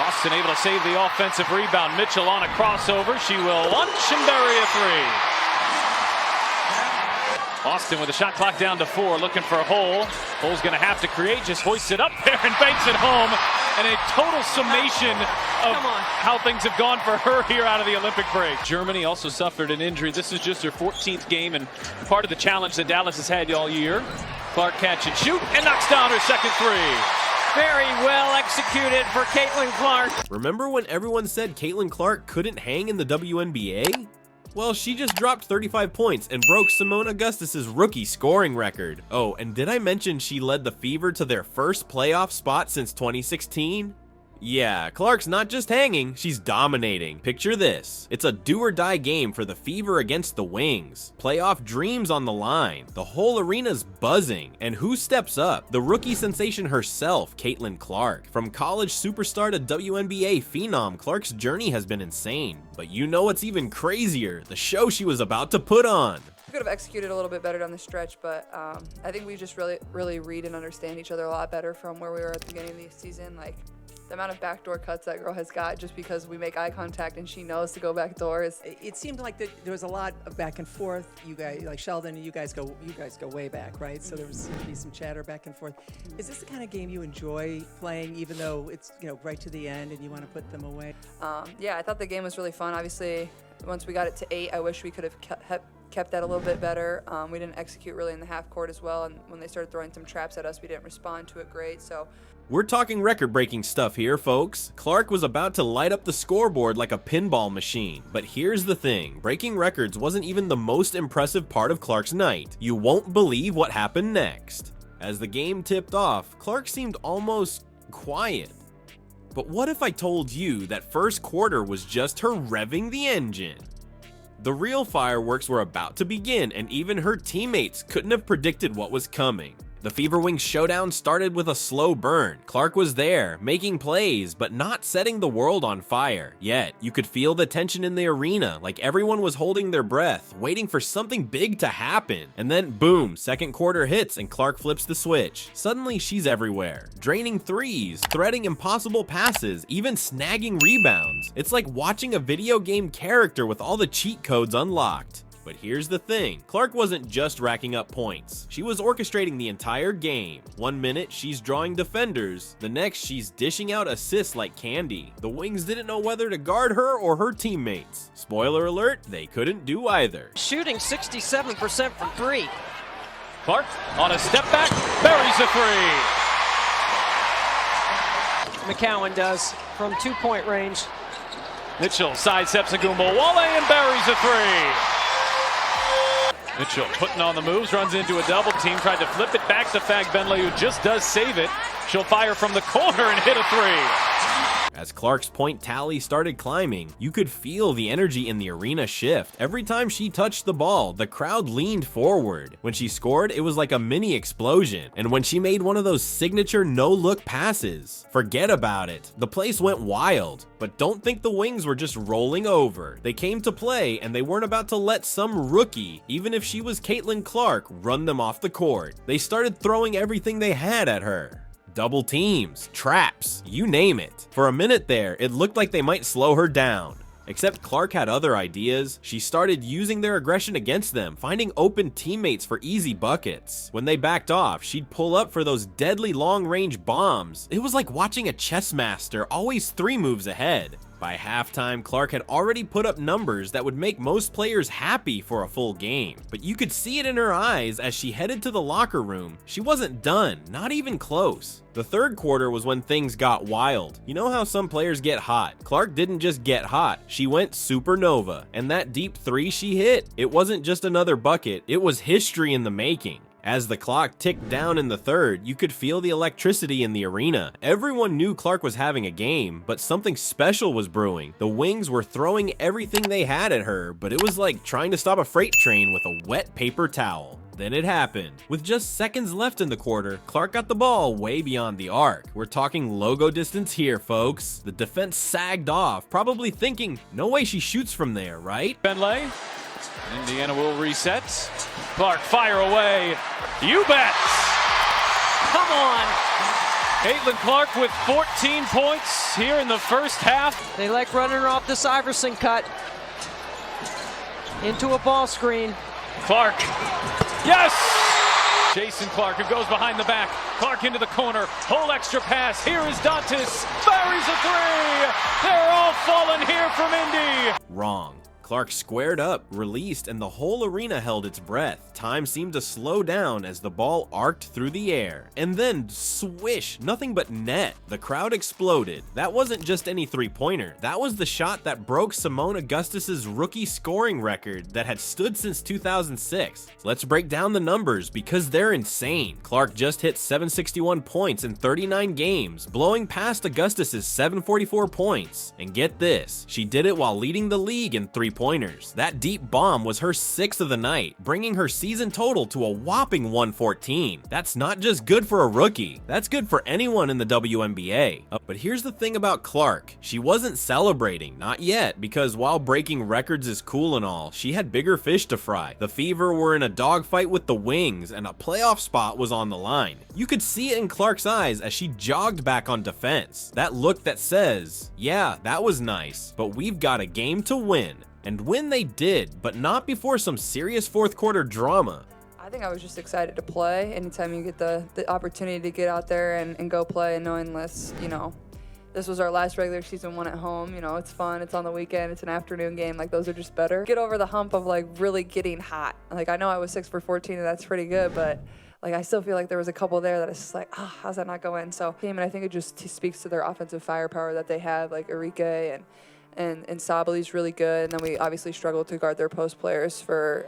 Austin able to save the offensive rebound. Mitchell on a crossover. She will lunch and bury a three. Austin with the shot clock down to 4, looking for a hole. Hole's going to have to create, just hoists it up there and banks it home. And a total summation of how things have gone for her here out of the Olympic break. Germany also suffered an injury. This is just her 14th game and part of the challenge that Dallas has had all year. Clark catch and shoot and knocks down her second three. Very well executed for Caitlin Clark. Remember when everyone said Caitlin Clark couldn't hang in the WNBA? Well, she just dropped 35 points and broke Simone Augustus's rookie scoring record. Oh, and did I mention she led the Fever to their first playoff spot since 2016? Yeah, Clark's not just hanging, she's dominating. Picture this. It's a do-or-die game for the Fever against the Wings. Playoff dreams on the line. The whole arena's buzzing. And who steps up? The rookie sensation herself, Caitlin Clark. From college superstar to WNBA phenom, Clark's journey has been insane. But you know what's even crazier? The show she was about to put on. We could have executed a little bit better down the stretch, but I think we just really read and understand each other a lot better from where we were at the beginning of the season. Like, the amount of backdoor cuts that girl has got just because we make eye contact and she knows to go back doors. It seemed like there was a lot of back and forth. You guys, like Sheldon, you guys go way back, right? So there was seemed to be some chatter back and forth. Is this the kind of game you enjoy playing, even though it's right to the end and you want to put them away? Yeah, I thought the game was really fun. Obviously, once we got it to 8, I wish we could have kept that a little bit better. We didn't execute really in the half court as well, and when they started throwing some traps at us, we didn't respond to it great. So. We're talking record-breaking stuff here, folks. Clark was about to light up the scoreboard like a pinball machine. But here's the thing, breaking records wasn't even the most impressive part of Clark's night. You won't believe what happened next. As the game tipped off, Clark seemed almost quiet. But what if I told you that first quarter was just her revving the engine? The real fireworks were about to begin, and even her teammates couldn't have predicted what was coming. The Fever Wings showdown started with a slow burn. Clark was there, making plays, but not setting the world on fire. Yet, you could feel the tension in the arena, like everyone was holding their breath, waiting for something big to happen. And then, boom, second quarter hits and Clark flips the switch. Suddenly, she's everywhere, draining threes, threading impossible passes, even snagging rebounds. It's like watching a video game character with all the cheat codes unlocked. But here's the thing, Clark wasn't just racking up points. She was orchestrating the entire game. 1 minute, she's drawing defenders. The next, she's dishing out assists like candy. The Wings didn't know whether to guard her or her teammates. Spoiler alert, they couldn't do either. Shooting 67% from 3. Clark on a step back, buries a three. McCowan does from 2-point range. Mitchell sidesteps Agumbawale and buries a three. Mitchell putting on the moves, runs into a double team, tried to flip it back to Fagbenle, who just does save it. She'll fire from the corner and hit a three. As Clark's point tally started climbing, you could feel the energy in the arena shift. Every time she touched the ball, the crowd leaned forward. When she scored, it was like a mini explosion. And when she made one of those signature no-look passes, forget about it. The place went wild. But don't think the Wings were just rolling over. They came to play, and they weren't about to let some rookie, even if she was Caitlin Clark, run them off the court. They started throwing everything they had at her. Double teams, traps, you name it. For a minute there, it looked like they might slow her down. Except Clark had other ideas. She started using their aggression against them, finding open teammates for easy buckets. When they backed off, she'd pull up for those deadly long-range bombs. It was like watching a chess master, always 3 moves ahead. By halftime, Clark had already put up numbers that would make most players happy for a full game. But you could see it in her eyes as she headed to the locker room. She wasn't done, not even close. The third quarter was when things got wild. You know how some players get hot? Clark didn't just get hot, she went supernova. And that deep 3 she hit, it wasn't just another bucket, it was history in the making. As the clock ticked down in the third, you could feel the electricity in the arena. Everyone knew Clark was having a game, but something special was brewing. The Wings were throwing everything they had at her, but it was like trying to stop a freight train with a wet paper towel. Then it happened. With just seconds left in the quarter, Clark got the ball way beyond the arc. We're talking logo distance here, folks. The defense sagged off, probably thinking, no way she shoots from there, right? Benley. Indiana will reset. Clark fire away. You bet. Come on. Caitlin Clark with 14 points here in the first half. They like running her off this Iverson cut into a ball screen. Clark, yes! Jason Clark, who goes behind the back. Clark into the corner, whole extra pass. Here is Dantas, buries a three. They're all falling here from Indy. Wrong. Clark squared up, released, and the whole arena held its breath. Time seemed to slow down as the ball arced through the air. And then, swish, nothing but net. The crowd exploded. That wasn't just any three-pointer. That was the shot that broke Simone Augustus's rookie scoring record that had stood since 2006. Let's break down the numbers because they're insane. Clark just hit 761 points in 39 games, blowing past Augustus's 744 points. And get this, she did it while leading the league in three-pointers. That deep bomb was her 6th of the night, bringing her season total to a whopping 114. That's not just good for a rookie, that's good for anyone in the WNBA. But here's the thing about Clark, she wasn't celebrating, not yet, because while breaking records is cool and all, she had bigger fish to fry. The Fever were in a dogfight with the Wings, and a playoff spot was on the line. You could see it in Clark's eyes as she jogged back on defense. That look that says, yeah, that was nice, but we've got a game to win. And win they did, but not before some serious fourth quarter drama. I think I was just excited to play. Anytime you get the opportunity to get out there and go play, and knowing this, this was our last regular season one at home. It's fun. It's on the weekend. It's an afternoon game. Like, those are just better. Get over the hump of, like, really getting hot. Like, I know I was 6 for 14, and that's pretty good, but, like, I still feel like there was a couple there that it's just like, how's that not going? So, and I think it just speaks to their offensive firepower that they have, like Arike and Sabali's really good, and then we obviously struggled to guard their post players for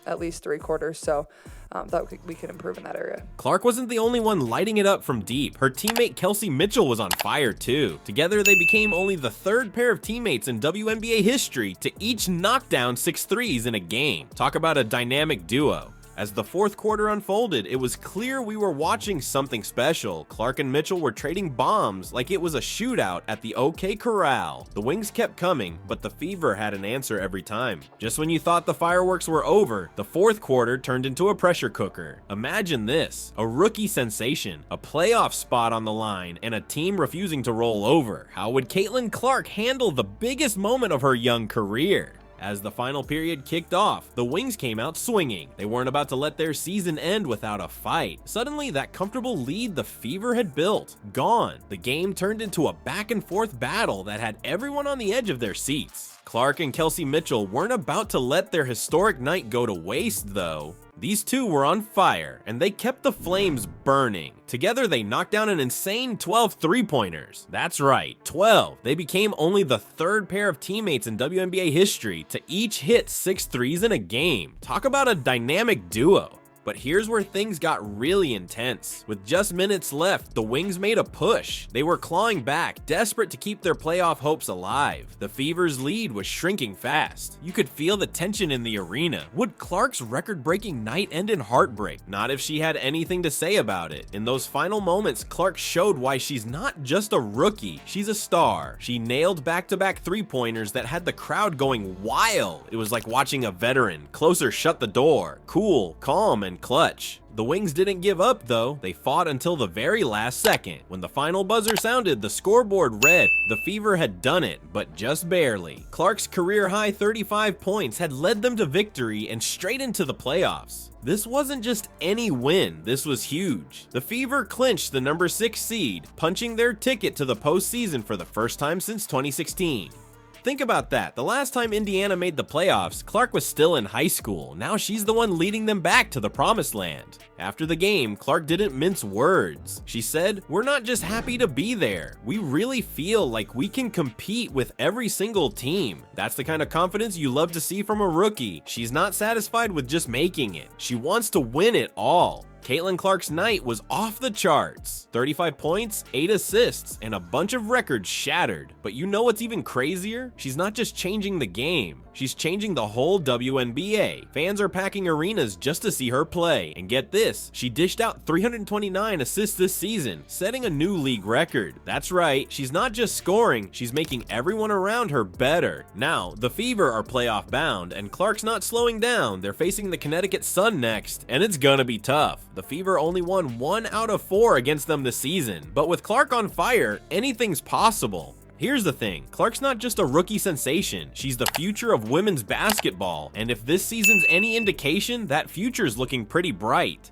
at least 3 quarters, so thought we could improve in that area. Clark wasn't the only one lighting it up from deep. Her teammate Kelsey Mitchell was on fire too. Together they became only the 3rd pair of teammates in WNBA history to each knock down 6 threes in a game. Talk about a dynamic duo. As the fourth quarter unfolded, it was clear we were watching something special. Clark and Mitchell were trading bombs like it was a shootout at the OK Corral. The Wings kept coming, but the Fever had an answer every time. Just when you thought the fireworks were over, the fourth quarter turned into a pressure cooker. Imagine this, a rookie sensation, a playoff spot on the line, and a team refusing to roll over. How would Caitlin Clark handle the biggest moment of her young career? As the final period kicked off, the Wings came out swinging. They weren't about to let their season end without a fight. Suddenly, that comfortable lead the Fever had built, gone. The game turned into a back-and-forth battle that had everyone on the edge of their seats. Clark and Kelsey Mitchell weren't about to let their historic night go to waste, though. These two were on fire, and they kept the flames burning. Together, they knocked down an insane 12 three-pointers. That's right, 12. They became only the 3rd pair of teammates in WNBA history to each hit 6 threes in a game. Talk about a dynamic duo. But here's where things got really intense. With just minutes left, the Wings made a push. They were clawing back, desperate to keep their playoff hopes alive. The Fever's lead was shrinking fast. You could feel the tension in the arena. Would Clark's record-breaking night end in heartbreak? Not if she had anything to say about it. In those final moments, Clark showed why she's not just a rookie, she's a star. She nailed back-to-back three-pointers that had the crowd going wild. It was like watching a veteran. Closer shut the door. Cool, calm, and clutch. The Wings didn't give up though. They fought until the very last second. When the final buzzer sounded, the scoreboard read, the Fever had done it, but just barely. Clark's career-high 35 points had led them to victory and straight into the playoffs. This wasn't just any win, this was huge. The Fever clinched the number 6 seed, punching their ticket to the postseason for the first time since 2016. Think about that. The last time Indiana made the playoffs, Clark was still in high school. Now she's the one leading them back to the promised land. After the game, Clark didn't mince words. She said, "We're not just happy to be there. We really feel like we can compete with every single team." That's the kind of confidence you love to see from a rookie. She's not satisfied with just making it. She wants to win it all. Caitlin Clark's night was off the charts. 35 points, 8 assists, and a bunch of records shattered. But you know what's even crazier? She's not just changing the game. She's changing the whole WNBA. Fans are packing arenas just to see her play. And get this, she dished out 329 assists this season, setting a new league record. That's right, she's not just scoring, she's making everyone around her better. Now, the Fever are playoff bound, and Clark's not slowing down. They're facing the Connecticut Sun next, and it's gonna be tough. The Fever only won 1 out of 4 against them this season, but with Clark on fire, anything's possible. Here's the thing, Clark's not just a rookie sensation, she's the future of women's basketball, and if this season's any indication, that future's looking pretty bright.